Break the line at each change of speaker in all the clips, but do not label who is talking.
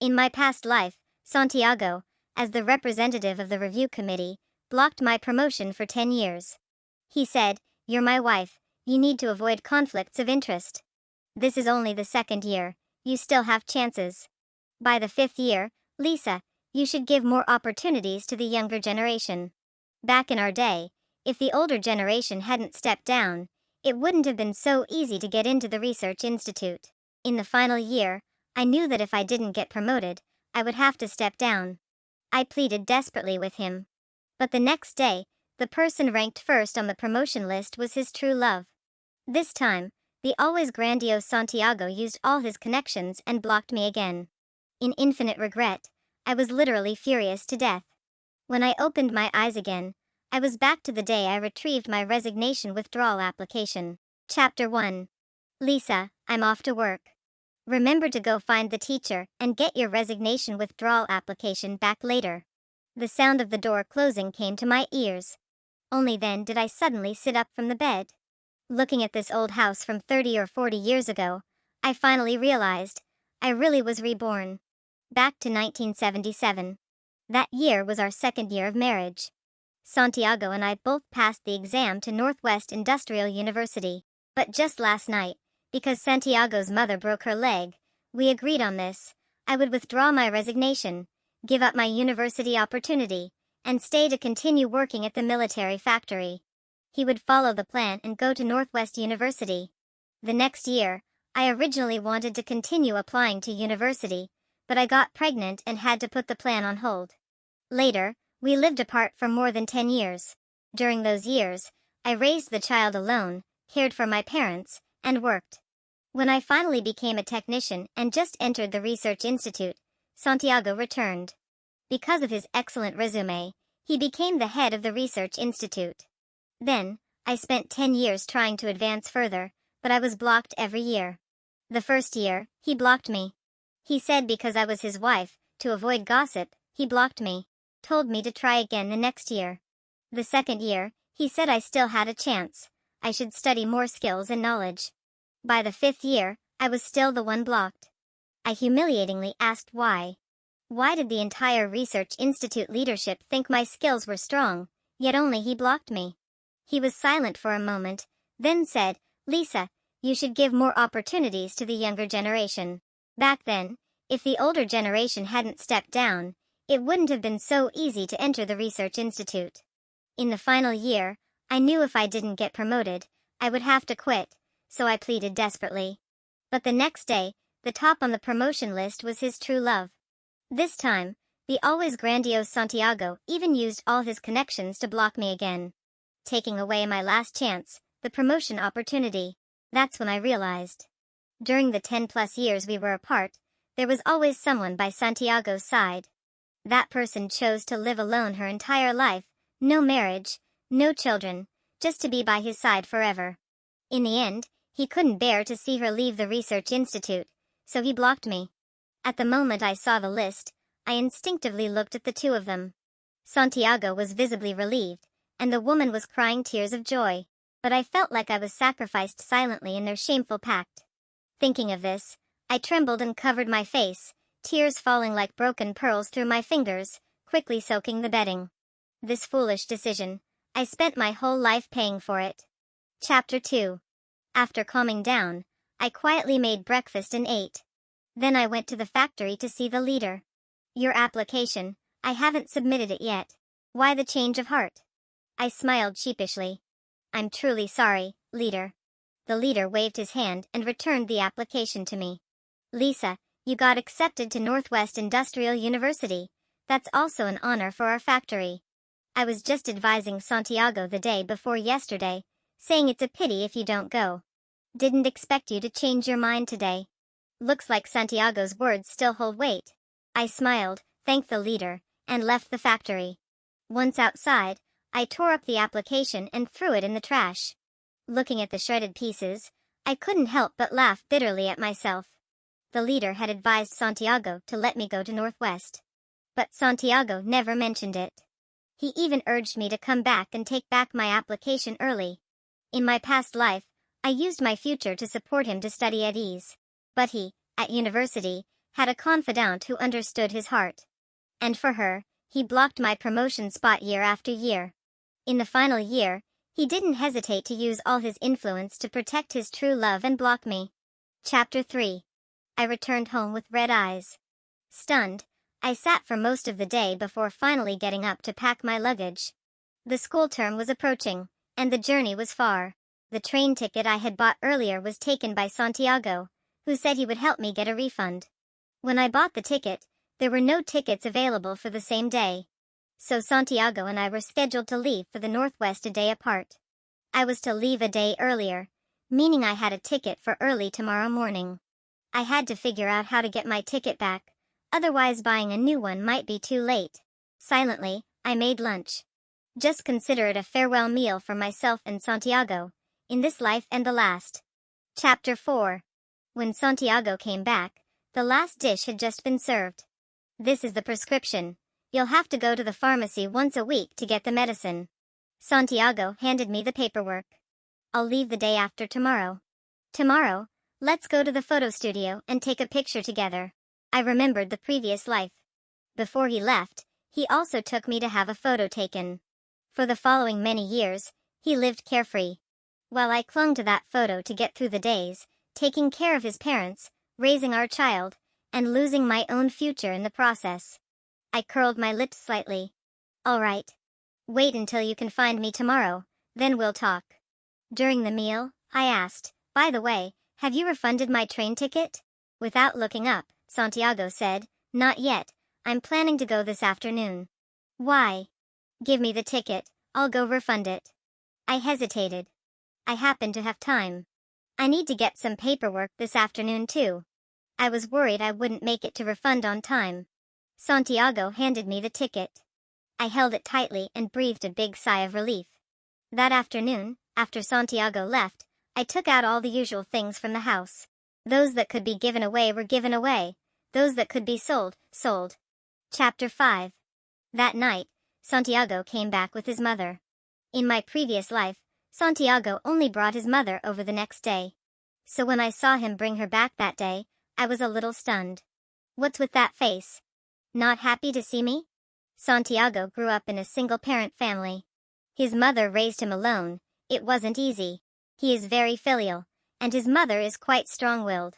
In my past life, Santiago, as the representative of the review committee, blocked my promotion for 10 years. He said, "You're my wife, you need to avoid conflicts of interest. This is only the second year, you still have chances. By the fifth year, Lisa, you should give more opportunities to the younger generation." Back in our day, if the older generation hadn't stepped down, it wouldn't have been so easy to get into the research institute. In the final year, I knew that if I didn't get promoted, I would have to step down. I pleaded desperately with him. But the next day, the person ranked first on the promotion list was his true love. This time, the always grandiose Santiago used all his connections and blocked me again. In infinite regret, I was literally furious to death. When I opened my eyes again, I was back to the day I retrieved my resignation withdrawal application. Chapter 1. Lisa, I'm off to work. Remember to go find the teacher and get your resignation withdrawal application back later. The sound of the door closing came to my ears. Only then did I suddenly sit up from the bed. Looking at this old house from 30 or 40 years ago, I finally realized I really was reborn. Back to 1977. That year was our second year of marriage. Santiago and I both passed the exam to Northwest Industrial University. But just last night, because Santiago's mother broke her leg, we agreed on this. I would withdraw my resignation, give up my university opportunity, and stay to continue working at the military factory. He would follow the plan and go to Northwest University. The next year, I originally wanted to continue applying to university, but I got pregnant and had to put the plan on hold. Later, we lived apart for more than 10 years. During those years, I raised the child alone, cared for my parents, and worked. When I finally became a technician and just entered the research institute, Santiago returned. Because of his excellent resume, he became the head of the research institute. Then, I spent 10 years trying to advance further, but I was blocked every year. The first year, he blocked me. He said because I was his wife, to avoid gossip, he blocked me. Told me to try again the next year. The second year, he said I still had a chance. I should study more skills and knowledge. By the fifth year, I was still the one blocked. I humiliatingly asked why. Why did the entire research institute leadership think my skills were strong, yet only he blocked me? He was silent for a moment, then said, "Lisa, you should give more opportunities to the younger generation." Back then, if the older generation hadn't stepped down, it wouldn't have been so easy to enter the research institute. In the final year, I knew if I didn't get promoted, I would have to quit, so I pleaded desperately. But the next day, the top on the promotion list was his true love. This time, the always grandiose Santiago even used all his connections to block me again. Taking away my last chance, the promotion opportunity. That's when I realized. During the 10+ years we were apart, there was always someone by Santiago's side. That person chose to live alone her entire life, no marriage, no children, just to be by his side forever. In the end, he couldn't bear to see her leave the research institute, so he blocked me. At the moment I saw the list, I instinctively looked at the two of them. Santiago was visibly relieved, and the woman was crying tears of joy, but I felt like I was sacrificed silently in their shameful pact. Thinking of this, I trembled and covered my face, tears falling like broken pearls through my fingers, quickly soaking the bedding. This foolish decision, I spent my whole life paying for it. Chapter 2. After calming down, I quietly made breakfast and ate. Then I went to the factory to see the leader. "Your application, I haven't submitted it yet. Why the change of heart?" I smiled sheepishly. "I'm truly sorry, leader." The leader waved his hand and returned the application to me. "Lisa, you got accepted to Northwest Industrial University. That's also an honor for our factory. I was just advising Santiago the day before yesterday, saying it's a pity if you don't go. Didn't expect you to change your mind today." Looks like Santiago's words still hold weight. I smiled, thanked the leader, and left the factory. Once outside, I tore up the application and threw it in the trash. Looking at the shredded pieces, I couldn't help but laugh bitterly at myself. The leader had advised Santiago to let me go to Northwest. But Santiago never mentioned it. He even urged me to come back and take back my application early. In my past life, I used my future to support him to study at ease. But he, at university, had a confidant who understood his heart. And for her, he blocked my promotion spot year after year. In the final year, he didn't hesitate to use all his influence to protect his true love and block me. Chapter 3. I returned home with red eyes. Stunned, I sat for most of the day before finally getting up to pack my luggage. The school term was approaching, and the journey was far. The train ticket I had bought earlier was taken by Santiago, who said he would help me get a refund. When I bought the ticket, there were no tickets available for the same day. So Santiago and I were scheduled to leave for the Northwest a day apart. I was to leave a day earlier, meaning I had a ticket for early tomorrow morning. I had to figure out how to get my ticket back, otherwise buying a new one might be too late. Silently, I made lunch. Just consider it a farewell meal for myself and Santiago, in this life and the last. Chapter 4. When Santiago came back, the last dish had just been served. This is the prescription. You'll have to go to the pharmacy once a week to get the medicine. Santiago handed me the paperwork. I'll leave the day after tomorrow. Tomorrow, let's go to the photo studio and take a picture together. I remembered the previous life. Before he left, he also took me to have a photo taken. For the following many years, he lived carefree. While I clung to that photo to get through the days, taking care of his parents, raising our child, and losing my own future in the process. I curled my lips slightly. All right. Wait until you can find me tomorrow, then we'll talk. During the meal, I asked, by the way, have you refunded my train ticket? Without looking up, Santiago said, not yet, I'm planning to go this afternoon. Why? Give me the ticket, I'll go refund it. I hesitated. I happen to have time. I need to get some paperwork this afternoon too. I was worried I wouldn't make it to refund on time. Santiago handed me the ticket. I held it tightly and breathed a big sigh of relief. That afternoon, after Santiago left, I took out all the usual things from the house. Those that could be given away were given away. Those that could be sold, sold. Chapter 5. That night, Santiago came back with his mother. In my previous life, Santiago only brought his mother over the next day. So when I saw him bring her back that day, I was a little stunned. What's with that face? Not happy to see me? Santiago grew up in a single-parent family. His mother raised him alone. It wasn't easy. He is very filial, and his mother is quite strong-willed.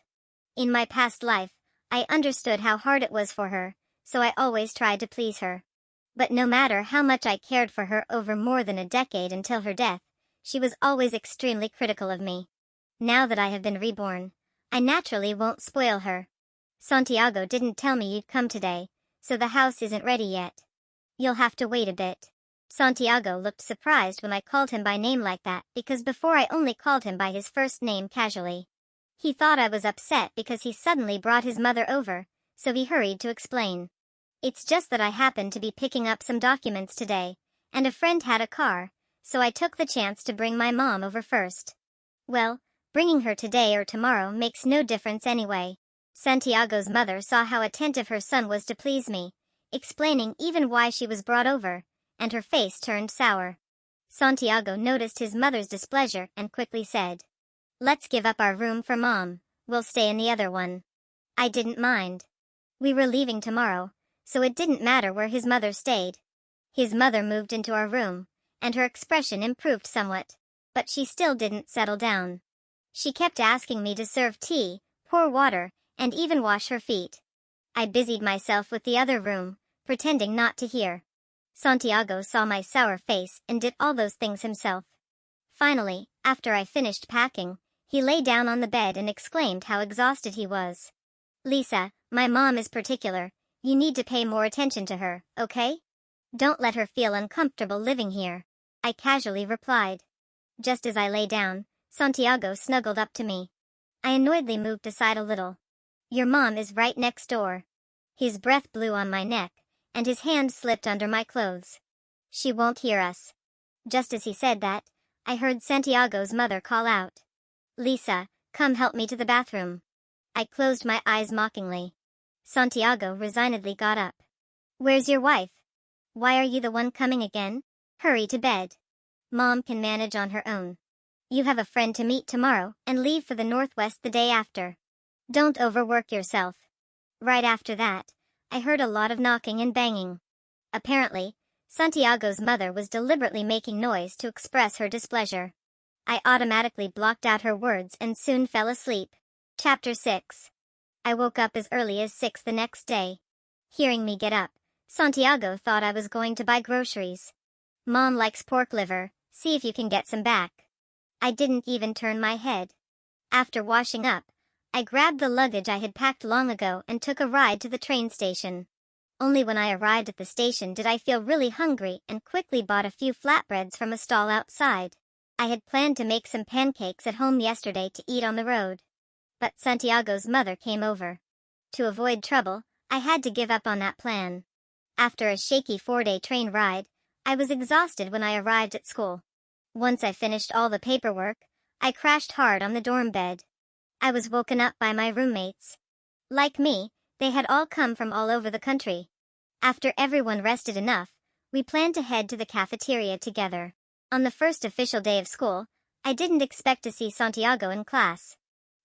In my past life, I understood how hard it was for her, so I always tried to please her. But no matter how much I cared for her over more than a decade until her death, she was always extremely critical of me. Now that I have been reborn, I naturally won't spoil her. Santiago didn't tell me you'd come today, so the house isn't ready yet. You'll have to wait a bit. Santiago looked surprised when I called him by name like that because before I only called him by his first name casually. He thought I was upset because he suddenly brought his mother over, so he hurried to explain. It's just that I happened to be picking up some documents today, and a friend had a car, so I took the chance to bring my mom over first. Well, bringing her today or tomorrow makes no difference anyway. Santiago's mother saw how attentive her son was to please me, explaining even why she was brought over, and her face turned sour. Santiago noticed his mother's displeasure and quickly said, "Let's give up our room for Mom, we'll stay in the other one." I didn't mind. We were leaving tomorrow, so it didn't matter where his mother stayed. His mother moved into our room, and her expression improved somewhat, but she still didn't settle down. She kept asking me to serve tea, pour water, and even wash her feet. I busied myself with the other room, pretending not to hear. Santiago saw my sour face and did all those things himself. Finally, after I finished packing, he lay down on the bed and exclaimed how exhausted he was. "Lisa, my mom is particular. You need to pay more attention to her, okay? Don't let her feel uncomfortable living here," I casually replied. Just as I lay down, Santiago snuggled up to me. I annoyedly moved aside a little. "Your mom is right next door." His breath blew on my neck, and his hand slipped under my clothes. "She won't hear us." Just as he said that, I heard Santiago's mother call out, "Lisa, come help me to the bathroom." I closed my eyes mockingly. Santiago resignedly got up. "Where's your wife? Why are you the one coming again? Hurry to bed. Mom can manage on her own. You have a friend to meet tomorrow and leave for the Northwest the day after. Don't overwork yourself." Right after that, I heard a lot of knocking and banging. Apparently, Santiago's mother was deliberately making noise to express her displeasure. I automatically blocked out her words and soon fell asleep. Chapter 6. I woke up as early as 6 the next day. Hearing me get up, Santiago thought I was going to buy groceries. Mom likes pork liver, see if you can get some back. I didn't even turn my head. After washing up, I grabbed the luggage I had packed long ago and took a ride to the train station. Only when I arrived at the station did I feel really hungry and quickly bought a few flatbreads from a stall outside. I had planned to make some pancakes at home yesterday to eat on the road. But Santiago's mother came over. To avoid trouble, I had to give up on that plan. After a shaky 4-day train ride, I was exhausted when I arrived at school. Once I finished all the paperwork, I crashed hard on the dorm bed. I was woken up by my roommates. Like me, they had all come from all over the country. After everyone rested enough, we planned to head to the cafeteria together. On the first official day of school, I didn't expect to see Santiago in class.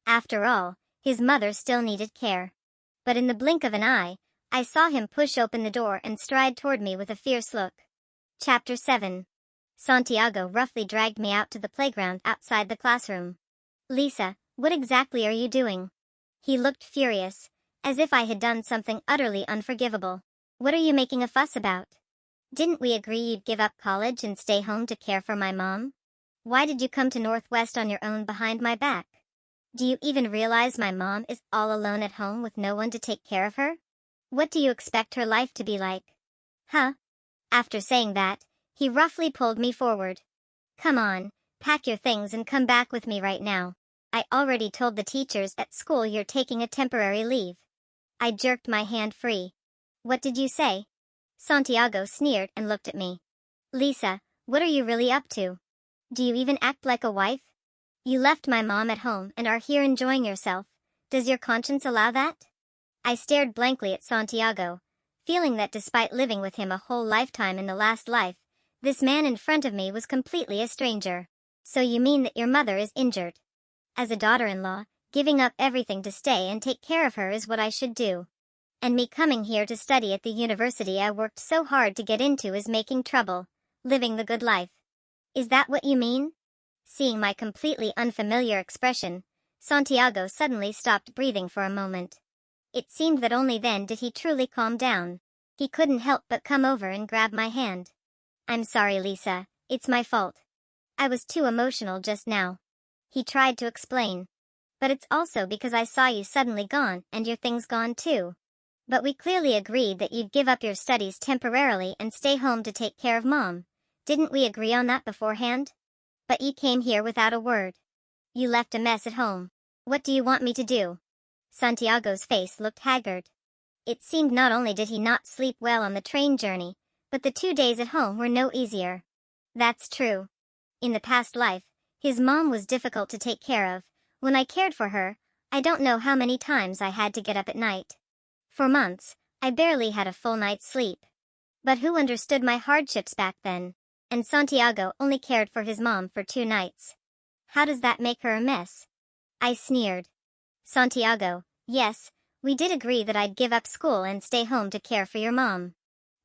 After all, his mother still needed care. But in the blink of an eye, I saw him push open the door and stride toward me with a fierce look. Chapter 7. Santiago roughly dragged me out to the playground outside the classroom. Lisa, what exactly are you doing? He looked furious, as if I had done something utterly unforgivable. What are you making a fuss about? Didn't we agree you'd give up college and stay home to care for my mom? Why did you come to Northwest on your own behind my back? Do you even realize my mom is all alone at home with no one to take care of her? What do you expect her life to be like? Huh? After saying that, he roughly pulled me forward. Come on, pack your things and come back with me right now. I already told the teachers at school you're taking a temporary leave. I jerked my hand free. What did you say? Santiago sneered and looked at me. Lisa, what are you really up to? Do you even act like a wife? You left my mom at home and are here enjoying yourself. Does your conscience allow that? I stared blankly at Santiago, feeling that despite living with him a whole lifetime in the last life, this man in front of me was completely a stranger. So you mean that your mother is injured? As a daughter-in-law, giving up everything to stay and take care of her is what I should do. And me coming here to study at the university I worked so hard to get into is making trouble, living the good life. Is that what you mean? Seeing my completely unfamiliar expression, Santiago suddenly stopped breathing for a moment. It seemed that only then did he truly calm down. He couldn't help but come over and grab my hand. I'm sorry, Lisa, it's my fault. I was too emotional just now. He tried to explain. But it's also because I saw you suddenly gone and your things gone too. But we clearly agreed that you'd give up your studies temporarily and stay home to take care of Mom. Didn't we agree on that beforehand? But you came here without a word. You left a mess at home. What do you want me to do? Santiago's face looked haggard. It seemed not only did he not sleep well on the train journey, but the 2 days at home were no easier. That's true. In the past life, his mom was difficult to take care of. When I cared for her, I don't know how many times I had to get up at night. For months, I barely had a full night's sleep. But who understood my hardships back then? And Santiago only cared for his mom for 2 nights. How does that make her a mess? I sneered. Santiago, yes, we did agree that I'd give up school and stay home to care for your mom.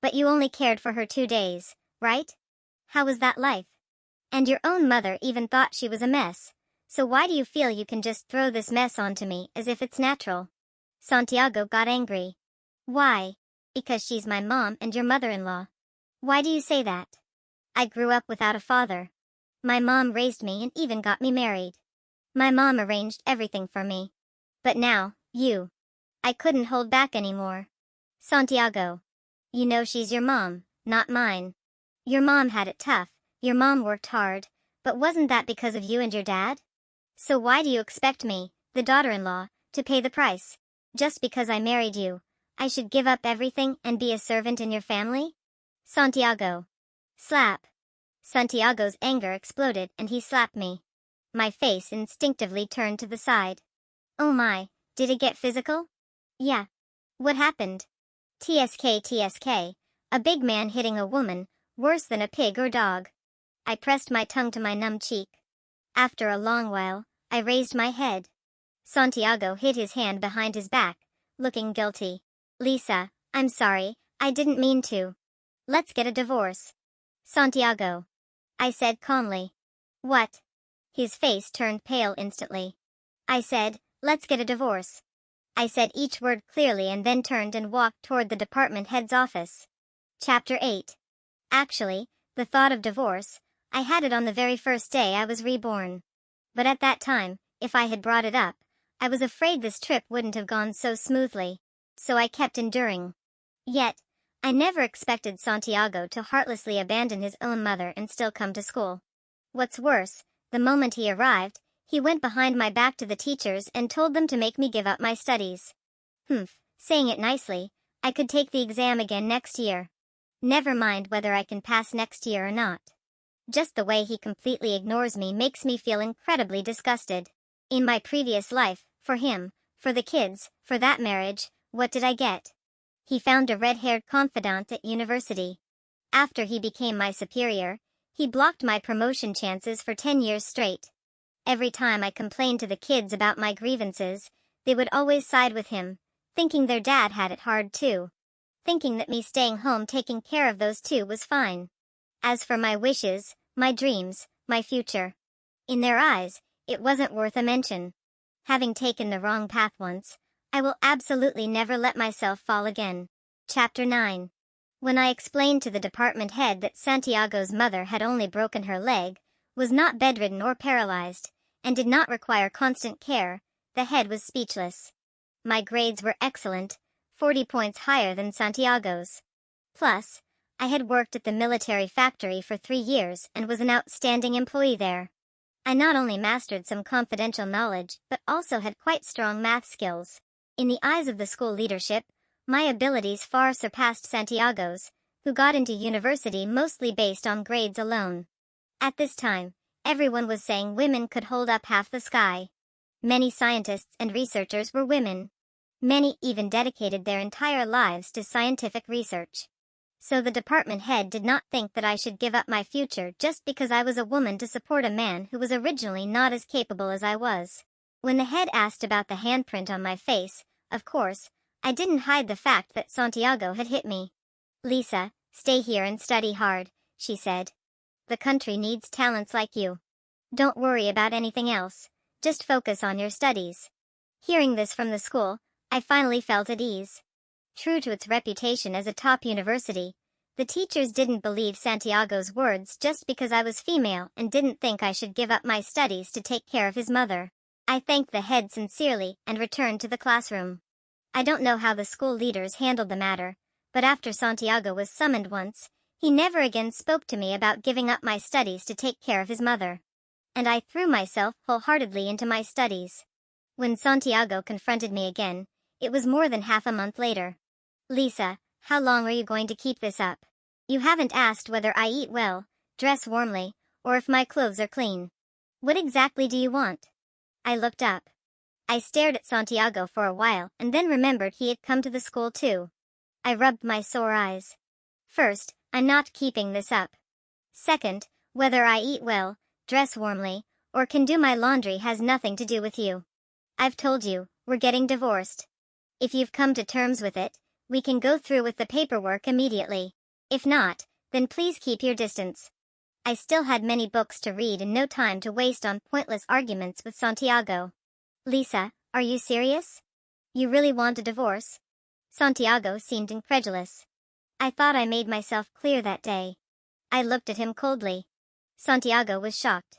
But you only cared for her 2 days, right? How was that life? And your own mother even thought she was a mess. So why do you feel you can just throw this mess onto me as if it's natural? Santiago got angry. Why? Because she's my mom and your mother-in-law. Why do you say that? I grew up without a father. My mom raised me and even got me married. My mom arranged everything for me. But now, you. I couldn't hold back anymore. Santiago. You know she's your mom, not mine. Your mom had it tough, your mom worked hard, but wasn't that because of you and your dad? So why do you expect me, the daughter-in-law, to pay the price? Just because I married you, I should give up everything and be a servant in your family? Santiago. Slap. Santiago's anger exploded and he slapped me. My face instinctively turned to the side. Oh my, did it get physical? Yeah. What happened? TSK, a big man hitting a woman, worse than a pig or dog. I pressed my tongue to my numb cheek. After a long while, I raised my head. Santiago hid his hand behind his back, looking guilty. Lisa, I'm sorry, I didn't mean to. Let's get a divorce. Santiago. I said calmly. What? His face turned pale instantly. I said, let's get a divorce. I said each word clearly and then turned and walked toward the department head's office. Chapter 8. Actually, the thought of divorce, I had it on the very first day I was reborn. But at that time, if I had brought it up, I was afraid this trip wouldn't have gone so smoothly. So I kept enduring. Yet, I never expected Santiago to heartlessly abandon his own mother and still come to school. What's worse, the moment he arrived, he went behind my back to the teachers and told them to make me give up my studies. Saying it nicely, I could take the exam again next year. Never mind whether I can pass next year or not. Just the way he completely ignores me makes me feel incredibly disgusted. In my previous life, for him, for the kids, for that marriage, what did I get? He found a red-haired confidant at university. After he became my superior, he blocked my promotion chances for 10 years straight. Every time I complained to the kids about my grievances, they would always side with him, thinking their dad had it hard too. Thinking that me staying home taking care of those two was fine. As for my wishes, my dreams, my future, in their eyes, it wasn't worth a mention. Having taken the wrong path once, I will absolutely never let myself fall again. Chapter 9. When I explained to the department head that Santiago's mother had only broken her leg, was not bedridden or paralyzed, and did not require constant care, the head was speechless. My grades were excellent, 40 points higher than Santiago's. Plus, I had worked at the military factory for 3 years and was an outstanding employee there. I not only mastered some confidential knowledge but also had quite strong math skills. In the eyes of the school leadership, my abilities far surpassed Santiago's, who got into university mostly based on grades alone. At this time, everyone was saying women could hold up half the sky. Many scientists and researchers were women. Many even dedicated their entire lives to scientific research. So the department head did not think that I should give up my future just because I was a woman to support a man who was originally not as capable as I was. When the head asked about the handprint on my face, of course, I didn't hide the fact that Santiago had hit me. Lisa, stay here and study hard, she said. The country needs talents like you. Don't worry about anything else, just focus on your studies. Hearing this from the school, I finally felt at ease. True to its reputation as a top university, the teachers didn't believe Santiago's words just because I was female and didn't think I should give up my studies to take care of his mother. I thanked the head sincerely and returned to the classroom. I don't know how the school leaders handled the matter, but after Santiago was summoned once, he never again spoke to me about giving up my studies to take care of his mother. And I threw myself wholeheartedly into my studies. When Santiago confronted me again, it was more than half a month later. Lisa, how long are you going to keep this up? You haven't asked whether I eat well, dress warmly, or if my clothes are clean. What exactly do you want? I looked up. I stared at Santiago for a while and then remembered he had come to the school too. I rubbed my sore eyes. First, I'm not keeping this up. Second, whether I eat well, dress warmly, or can do my laundry has nothing to do with you. I've told you, we're getting divorced. If you've come to terms with it, we can go through with the paperwork immediately. If not, then please keep your distance. I still had many books to read and no time to waste on pointless arguments with Santiago. Lisa, are you serious? You really want a divorce? Santiago seemed incredulous. I thought I made myself clear that day. I looked at him coldly. Santiago was shocked.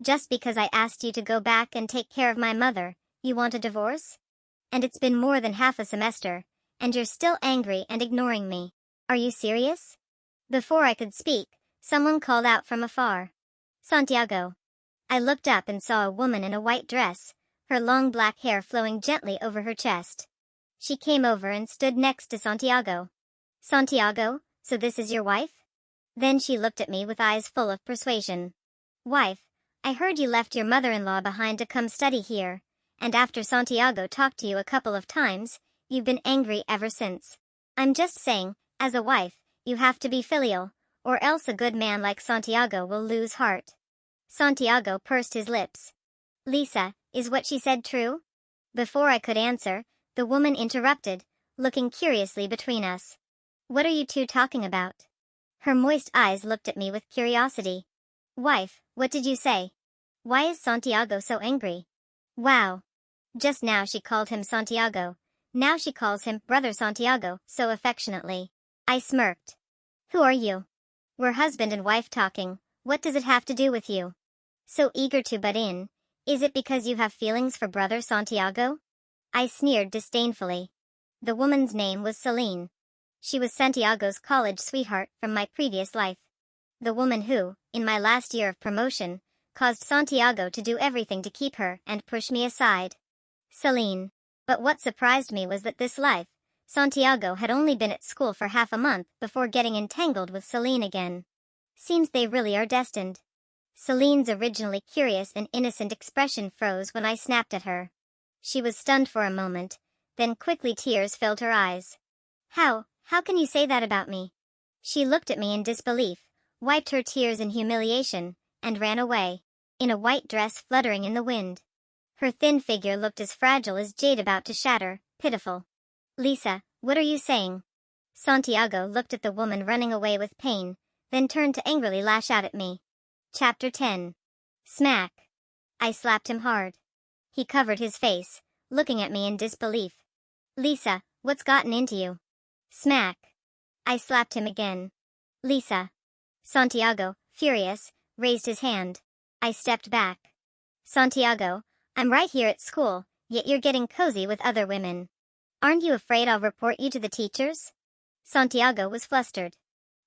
Just because I asked you to go back and take care of my mother, you want a divorce? And it's been more than half a semester, and you're still angry and ignoring me. Are you serious? Before I could speak, someone called out from afar. Santiago. I looked up and saw a woman in a white dress, her long black hair flowing gently over her chest. She came over and stood next to Santiago. Santiago, so this is your wife? Then she looked at me with eyes full of persuasion. Wife, I heard you left your mother-in-law behind to come study here, and after Santiago talked to you a couple of times, you've been angry ever since. I'm just saying, as a wife, you have to be filial, or else a good man like Santiago will lose heart. Santiago pursed his lips. Lisa, is what she said true? Before I could answer, The woman interrupted, looking curiously between us. What are you two talking about? Her moist eyes looked at me with curiosity. Wife, what did you say? Why is Santiago so angry? Wow. Just now she called him Santiago. Now she calls him Brother Santiago so affectionately. I smirked. Who are you? We're husband and wife talking. What does it have to do with you? So eager to butt in. Is it because you have feelings for Brother Santiago? I sneered disdainfully. The woman's name was Celine. She was Santiago's college sweetheart from my previous life. The woman who, in my last year of promotion, caused Santiago to do everything to keep her and push me aside. Celine. But what surprised me was that this life, Santiago had only been at school for half a month before getting entangled with Celine again. Seems they really are destined. Celine's originally curious and innocent expression froze when I snapped at her. She was stunned for a moment, then quickly tears filled her eyes. How can you say that about me? She looked at me in disbelief, wiped her tears in humiliation, and ran away, in a white dress fluttering in the wind. Her thin figure looked as fragile as jade about to shatter, pitiful. Lisa, what are you saying? Santiago looked at the woman running away with pain, then turned to angrily lash out at me. Chapter 10. Smack. I slapped him hard. He covered his face, looking at me in disbelief. Lisa, what's gotten into you? Smack. I slapped him again. Lisa. Santiago, furious, raised his hand. I stepped back. Santiago, I'm right here at school, yet you're getting cozy with other women. Aren't you afraid I'll report you to the teachers? Santiago was flustered.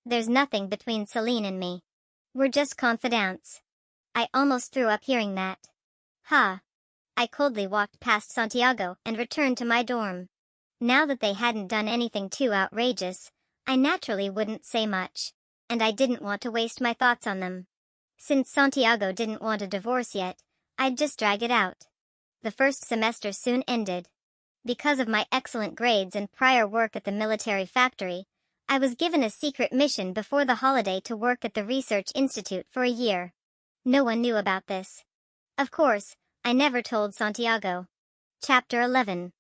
There's nothing between Celine and me. We're just confidants. I almost threw up hearing that. Ha. I coldly walked past Santiago and returned to my dorm. Now that they hadn't done anything too outrageous, I naturally wouldn't say much, and I didn't want to waste my thoughts on them. Since Santiago didn't want a divorce yet, I'd just drag it out. The first semester soon ended. Because of my excellent grades and prior work at the military factory, I was given a secret mission before the holiday to work at the research institute for a year. No one knew about this. Of course, I never told Santiago. Chapter 11.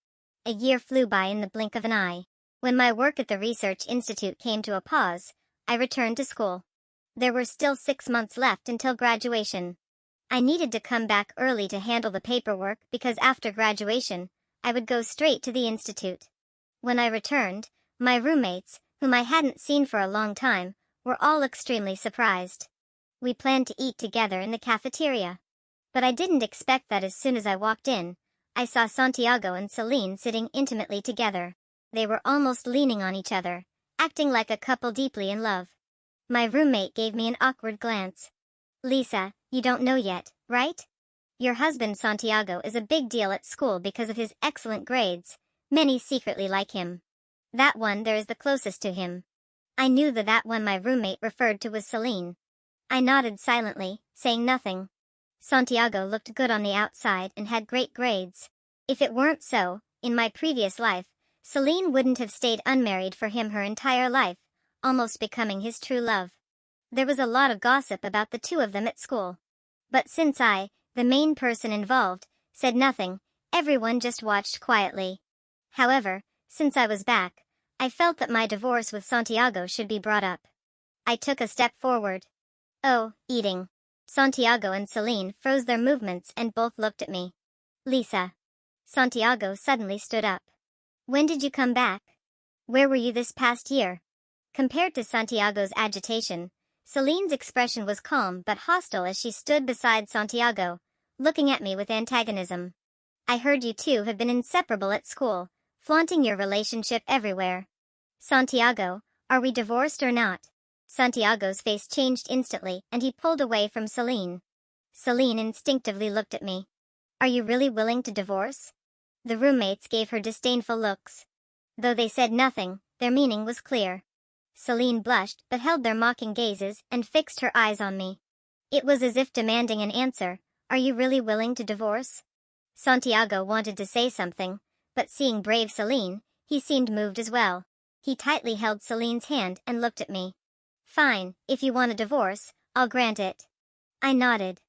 A year flew by in the blink of an eye. When my work at the research institute came to a pause, I returned to school. There were still 6 months left until graduation. I needed to come back early to handle the paperwork because after graduation, I would go straight to the institute. When I returned, my roommates, whom I hadn't seen for a long time, were all extremely surprised. We planned to eat together in the cafeteria. But I didn't expect that as soon as I walked in, I saw Santiago and Celine sitting intimately together. They were almost leaning on each other, acting like a couple deeply in love. My roommate gave me an awkward glance. Lisa, you don't know yet, right? Your husband Santiago is a big deal at school because of his excellent grades. Many secretly like him. That one there is the closest to him. I knew that one my roommate referred to was Celine. I nodded silently, saying nothing. Santiago looked good on the outside and had great grades. If it weren't so, in my previous life, Celine wouldn't have stayed unmarried for him her entire life, almost becoming his true love. There was a lot of gossip about the two of them at school. But since I, the main person involved, said nothing, everyone just watched quietly. However, since I was back, I felt that my divorce with Santiago should be brought up. I took a step forward. Oh, eating. Santiago and Celine froze their movements and both looked at me. Lisa. Santiago suddenly stood up. When did you come back? Where were you this past year? Compared to Santiago's agitation, Celine's expression was calm but hostile as she stood beside Santiago, looking at me with antagonism. I heard you two have been inseparable at school, flaunting your relationship everywhere. Santiago, are we divorced or not? Santiago's face changed instantly and he pulled away from Celine. Celine instinctively looked at me. Are you really willing to divorce? The roommates gave her disdainful looks. Though they said nothing, their meaning was clear. Celine blushed but held their mocking gazes and fixed her eyes on me. It was as if demanding an answer. Are you really willing to divorce? Santiago wanted to say something, but seeing brave Celine, he seemed moved as well. He tightly held Celine's hand and looked at me. Fine, if you want a divorce, I'll grant it. I nodded.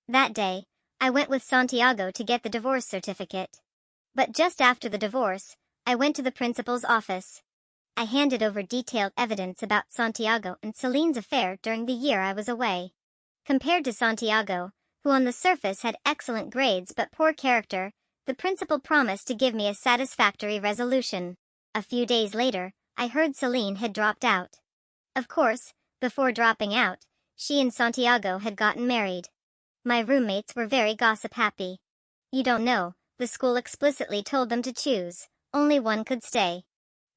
That day, I went with Santiago to get the divorce certificate. But just after the divorce, I went to the principal's office. I handed over detailed evidence about Santiago and Celine's affair during the year I was away. Compared to Santiago, who on the surface had excellent grades but poor character, the principal promised to give me a satisfactory resolution. A few days later, I heard Celine had dropped out. Of course, before dropping out, she and Santiago had gotten married. My roommates were very gossip-happy. You don't know, the school explicitly told them to choose, only one could stay.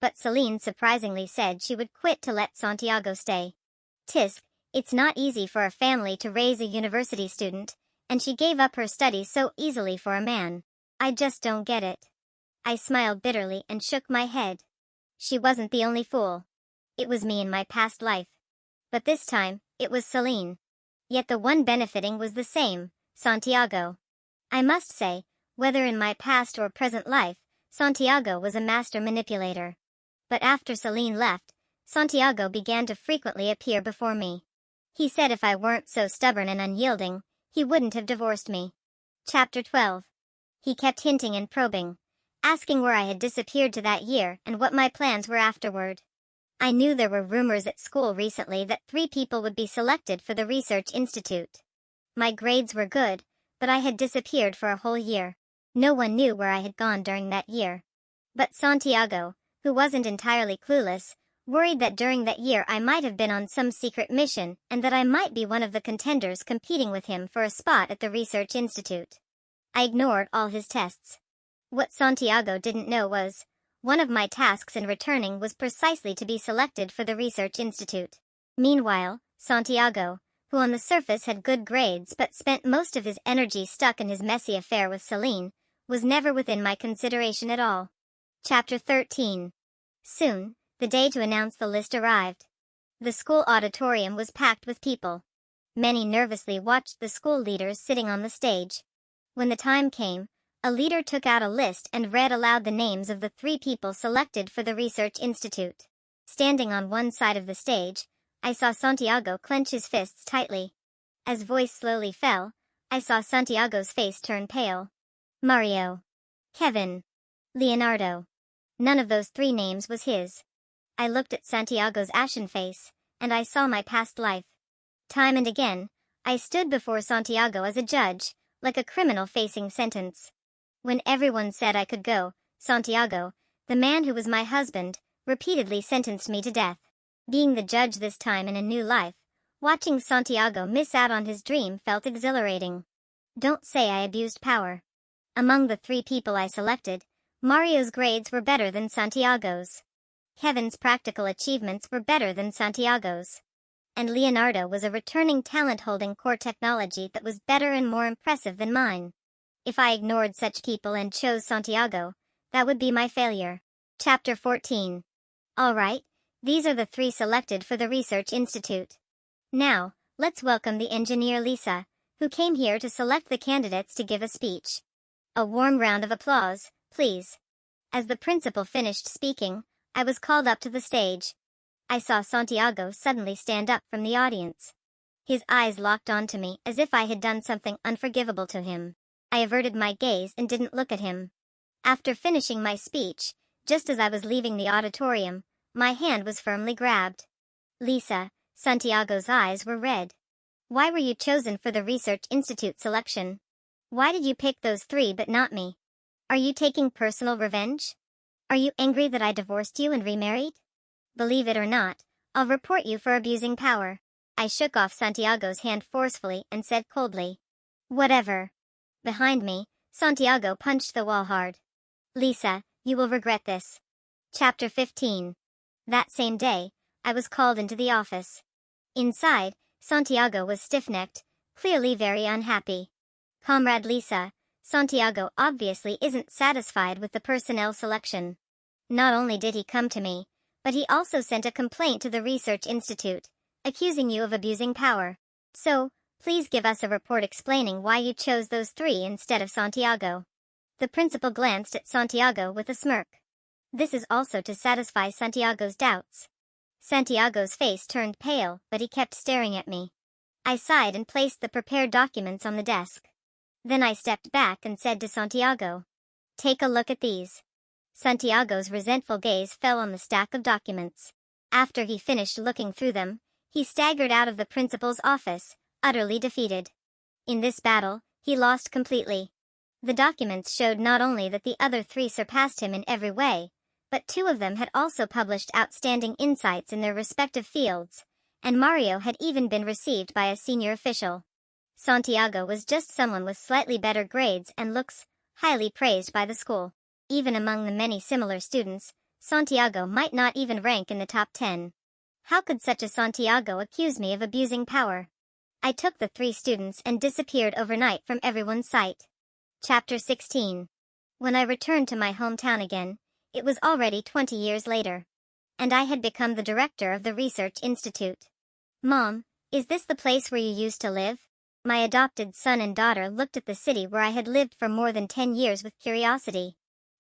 But Celine surprisingly said she would quit to let Santiago stay. Tisk, it's not easy for a family to raise a university student, and she gave up her studies so easily for a man. I just don't get it. I smiled bitterly and shook my head. She wasn't the only fool. It was me in my past life. But this time, it was Celine. Yet the one benefiting was the same, Santiago. I must say, whether in my past or present life, Santiago was a master manipulator. But after Celine left, Santiago began to frequently appear before me. He said if I weren't so stubborn and unyielding, he wouldn't have divorced me. Chapter 12. He kept hinting and probing, asking where I had disappeared to that year and what my plans were afterward. I knew there were rumors at school recently that 3 people would be selected for the research institute. My grades were good, but I had disappeared for a whole year. No one knew where I had gone during that year. But Santiago, who wasn't entirely clueless, worried that during that year I might have been on some secret mission and that I might be one of the contenders competing with him for a spot at the research institute. I ignored all his tests. What Santiago didn't know was, one of my tasks in returning was precisely to be selected for the research institute. Meanwhile, Santiago, who on the surface had good grades but spent most of his energy stuck in his messy affair with Celine, was never within my consideration at all. Chapter 13. Soon, the day to announce the list arrived. The school auditorium was packed with people. Many nervously watched the school leaders sitting on the stage. When the time came, a leader took out a list and read aloud the names of the 3 people selected for the research institute. Standing on one side of the stage, I saw Santiago clench his fists tightly. As voice slowly fell, I saw Santiago's face turn pale. Mario. Kevin. Leonardo. None of those 3 names was his. I looked at Santiago's ashen face, and I saw my past life. Time and again, I stood before Santiago as a judge, like a criminal facing sentence. When everyone said I could go, Santiago, the man who was my husband, repeatedly sentenced me to death. Being the judge this time in a new life, watching Santiago miss out on his dream felt exhilarating. Don't say I abused power. Among the 3 people I selected, Mario's grades were better than Santiago's. Kevin's practical achievements were better than Santiago's. And Leonardo was a returning talent holding core technology that was better and more impressive than mine. If I ignored such people and chose Santiago, that would be my failure. Chapter 14. All right, these are the 3 selected for the research institute. Now, let's welcome the engineer Lisa, who came here to select the candidates to give a speech. A warm round of applause, please. As the principal finished speaking, I was called up to the stage. I saw Santiago suddenly stand up from the audience. His eyes locked onto me as if I had done something unforgivable to him. I averted my gaze and didn't look at him. After finishing my speech, just as I was leaving the auditorium, my hand was firmly grabbed. Lisa, Santiago's eyes were red. Why were you chosen for the Research Institute selection? Why did you pick those 3 but not me? Are you taking personal revenge? Are you angry that I divorced you and remarried? Believe it or not, I'll report you for abusing power. I shook off Santiago's hand forcefully and said coldly. Whatever. Behind me, Santiago punched the wall hard. Lisa, you will regret this. Chapter 15. That same day, I was called into the office. Inside, Santiago was stiff-necked, clearly very unhappy. Comrade Lisa, Santiago obviously isn't satisfied with the personnel selection. Not only did he come to me, but he also sent a complaint to the Research Institute, accusing you of abusing power. So, please give us a report explaining why you chose those 3 instead of Santiago. The principal glanced at Santiago with a smirk. This is also to satisfy Santiago's doubts. Santiago's face turned pale, but he kept staring at me. I sighed and placed the prepared documents on the desk. Then I stepped back and said to Santiago, Take a look at these. Santiago's resentful gaze fell on the stack of documents. After he finished looking through them, he staggered out of the principal's office, utterly defeated. In this battle, he lost completely. The documents showed not only that the other three surpassed him in every way, but two of them had also published outstanding insights in their respective fields, and Mario had even been received by a senior official. Santiago was just someone with slightly better grades and looks, highly praised by the school. Even among the many similar students, Santiago might not even rank in the top 10. How could such a Santiago accuse me of abusing power? I took the 3 students and disappeared overnight from everyone's sight. Chapter 16. When I returned to my hometown again, it was already 20 years later. And I had become the director of the research institute. Mom, is this the place where you used to live? My adopted son and daughter looked at the city where I had lived for more than 10 years with curiosity.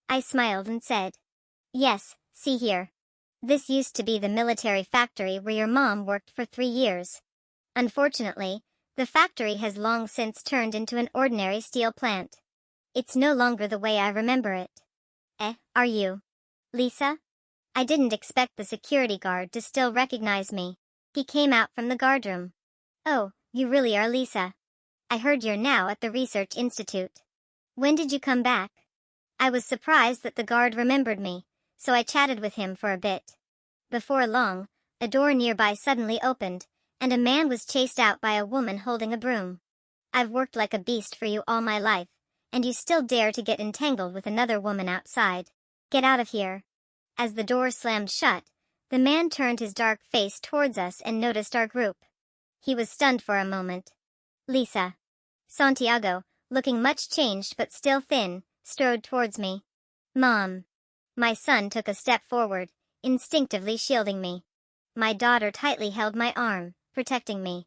I smiled and said, "Yes, see here. This used to be the military factory where your mom worked for 3 years. Unfortunately, the factory has long since turned into an ordinary steel plant. It's no longer the way I remember it." Are you Lisa? I didn't expect the security guard to still recognize me. He came out from the guardroom. "Oh, you really are Lisa. I heard you're now at the research institute. When did you come back?" I was surprised that the guard remembered me, so I chatted with him for a bit. Before long, a door nearby suddenly opened, and a man was chased out by a woman holding a broom. "I've worked like a beast for you all my life, and you still dare to get entangled with another woman outside. Get out of here." As the door slammed shut, the man turned his dark face towards us and noticed our group. He was stunned for a moment. Lisa. Santiago, looking much changed but still thin, strode towards me. "Mom." My son took a step forward, instinctively shielding me. My daughter tightly held my arm, protecting me.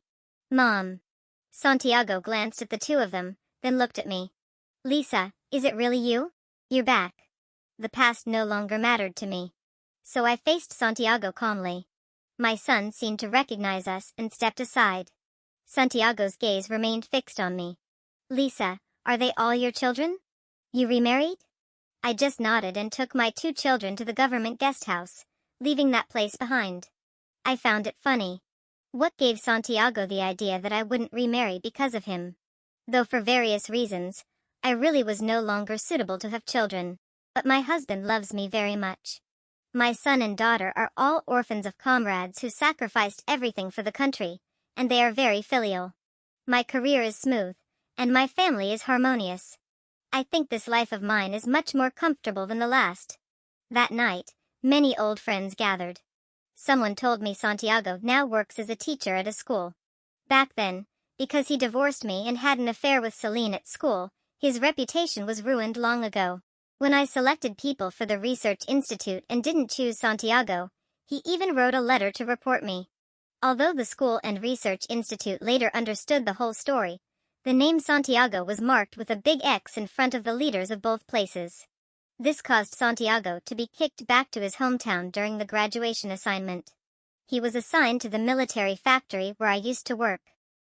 "Mom." Santiago glanced at the two of them, then looked at me. "Lisa, is it really you? You're back." The past no longer mattered to me. So I faced Santiago calmly. My son seemed to recognize us and stepped aside. Santiago's gaze remained fixed on me. "Lisa, are they all your children? You remarried?" I just nodded and took my 2 children to the government guest house, leaving that place behind. I found it funny. What gave Santiago the idea that I wouldn't remarry because of him? Though for various reasons, I really was no longer suitable to have children. But my husband loves me very much. My son and daughter are all orphans of comrades who sacrificed everything for the country, and they are very filial. My career is smooth, and my family is harmonious. I think this life of mine is much more comfortable than the last. That night, many old friends gathered. Someone told me Santiago now works as a teacher at a school. Back then, because he divorced me and had an affair with Celine at school, his reputation was ruined long ago. When I selected people for the research institute and didn't choose Santiago, he even wrote a letter to report me. Although the school and research institute later understood the whole story, the name Santiago was marked with a big X in front of the leaders of both places. This caused Santiago to be kicked back to his hometown during the graduation assignment. He was assigned to the military factory where I used to work.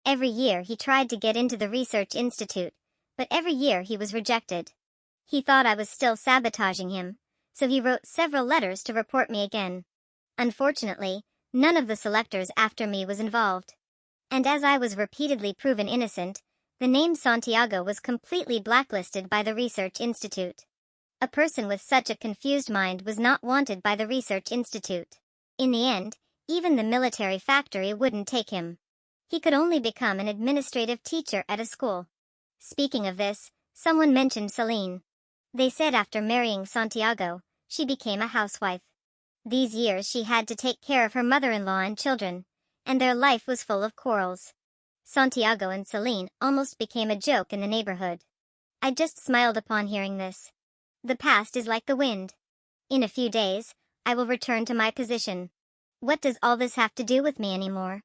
Every year he tried to get into the research institute, but every year he was rejected. He thought I was still sabotaging him, so he wrote several letters to report me again. Unfortunately, none of the selectors after me was involved. And as I was repeatedly proven innocent, the name Santiago was completely blacklisted by the research institute. A person with such a confused mind was not wanted by the research institute. In the end, even the military factory wouldn't take him. He could only become an administrative teacher at a school. Speaking of this, someone mentioned Celine. They said after marrying Santiago, she became a housewife. These years she had to take care of her mother-in-law and children, and their life was full of quarrels. Santiago and Celine almost became a joke in the neighborhood. I just smiled upon hearing this. The past is like the wind. In a few days, I will return to my position. What does all this have to do with me anymore?